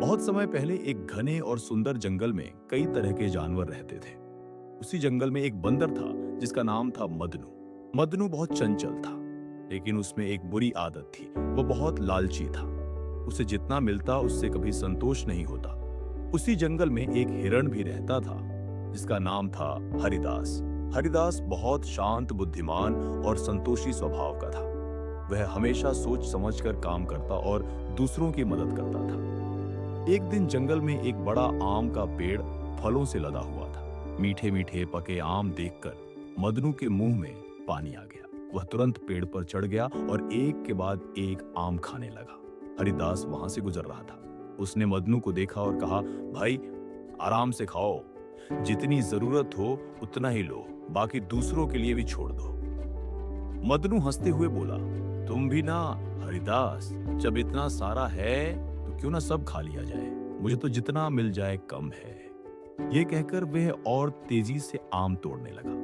बहुत समय पहले एक घने और सुंदर जंगल में कई तरह के जानवर रहते थे। उसी जंगल में एक बंदर था जिसका नाम था मदनू। मदनू बहुत चंचल था, लेकिन उसमें एक बुरी आदत थी। वो बहुत लालची था। उसे जितना मिलता उससे कभी संतोष नहीं होता। उसी जंगल में एक हिरण भी रहता था जिसका नाम था हरिदास। हरिदास बहुत शांत, बुद्धिमान और संतोषी स्वभाव का था। वह हमेशा सोच समझकर काम करता और दूसरों की मदद करता था। एक दिन जंगल में एक बड़ा आम का पेड़ फलों से लदा हुआ था। मीठे मीठे पके आम देखकर मदनू के मुंह में पानी आ गया। वह तुरंत पेड़ पर चढ़ गया और एक के बाद एक आम खाने लगा। हरिदास वहां से गुजर रहा था। उसने मदनू को देखा और कहा, भाई, आराम से खाओ। जितनी जरूरत हो उतना ही लो, बाकी दूसरों के लिए भी छोड़ दो। मदनू हंसते हुए बोला, तुम भी ना हरिदास, जब इतना सारा है तो क्यों ना सब खा लिया जाए। मुझे तो जितना मिल जाए कम है। ये कहकर वह और तेजी से आम तोड़ने लगा।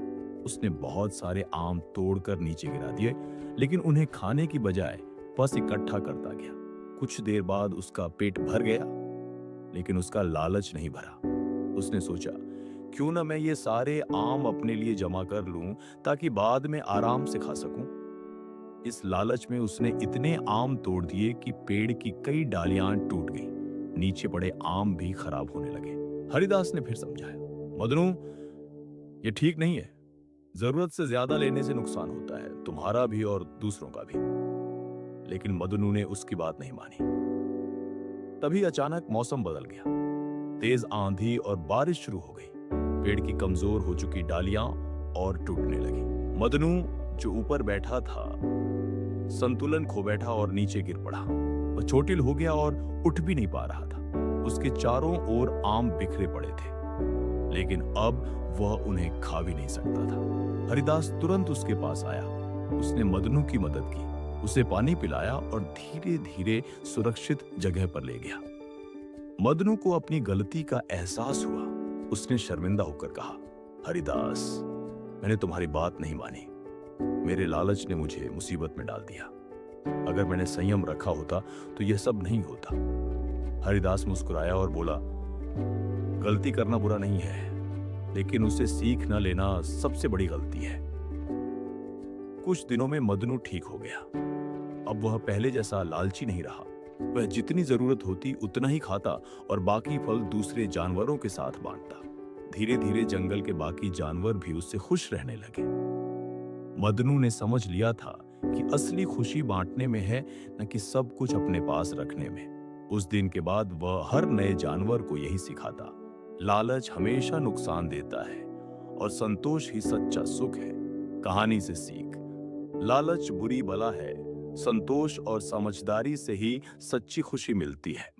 उसने बहुत सारे आम तोड़कर नीचे गिरा दिए, लेकिन उन्हें खाने की बजाय बस इकट्ठा करता गया। कुछ देर बाद उसका पेट भर गया, लेकिन उसका लालच नहीं भरा। उसने सोचा, क्यों ना मैं ये सारे आम अपने लिए जमा कर लूं ताकि बाद में आराम से खा सकूं। इस लालच में उसने इतने आम तोड़ दिए कि पेड़ की कई डालियां टूट गईं। नीचे पड़े आम भी खराब होने लगे। हरिदास ने फिर समझाया, मदनू, ये ठीक नहीं है। जरूरत से ज्यादा लेने से नुकसान होता है, तुम्हारा भी और दूसरों का भी। लेकिन मदनू ने उसकी बात नहीं मानी। तभी अचानक मौसम बदल गया। तेज आंधी और बारिश शुरू हो गई। पेड़ की कमजोर हो चुकी डालियां और टूटने लगी। मदनू, जो ऊपर बैठा था, संतुलन खो बैठा और नीचे गिर पड़ा। वह चोटिल हो गया और उठ भी नहीं पा रहा था। उसके चारों ओर आम बिखरे पड़े थे, लेकिन अब वह उन्हें खा भी नहीं सकता था। हरिदास तुरंत उसके पास आया। उसने मदनू की मदद की, उसे पानी पिलाया और धीरे धीरे सुरक्षित जगह पर ले गया। मदनू को अपनी गलती का एहसास हुआ। उसने शर्मिंदा होकर कहा, हरिदास, मैंने तुम्हारी बात नहीं मानी। मेरे लालच ने मुझे मुसीबत में डाल दिया। अगर मैंने संयम रखा होता तो यह सब नहीं होता। हरिदास मुस्कुराया और बोला, गलती करना बुरा नहीं है, लेकिन उसे सीख न लेना सबसे बड़ी गलती है। कुछ दिनों में मदनू ठीक हो गया। अब वह पहले जैसा लालची नहीं रहा। वह जितनी जरूरत होती उतना ही खाता और बाकी फल दूसरे जानवरों के साथ बांटता। धीरे धीरे जंगल के बाकी जानवर भी उससे खुश रहने लगे। मदनू ने समझ लिया था कि असली खुशी बांटने में है, न कि सब कुछ अपने पास रखने में। उस दिन के बाद वह हर नए जानवर को यही सिखाता, लालच हमेशा नुकसान देता है और संतोष ही सच्चा सुख है। कहानी से सीख, लालच बुरी बला है, संतोष और समझदारी से ही सच्ची खुशी मिलती है।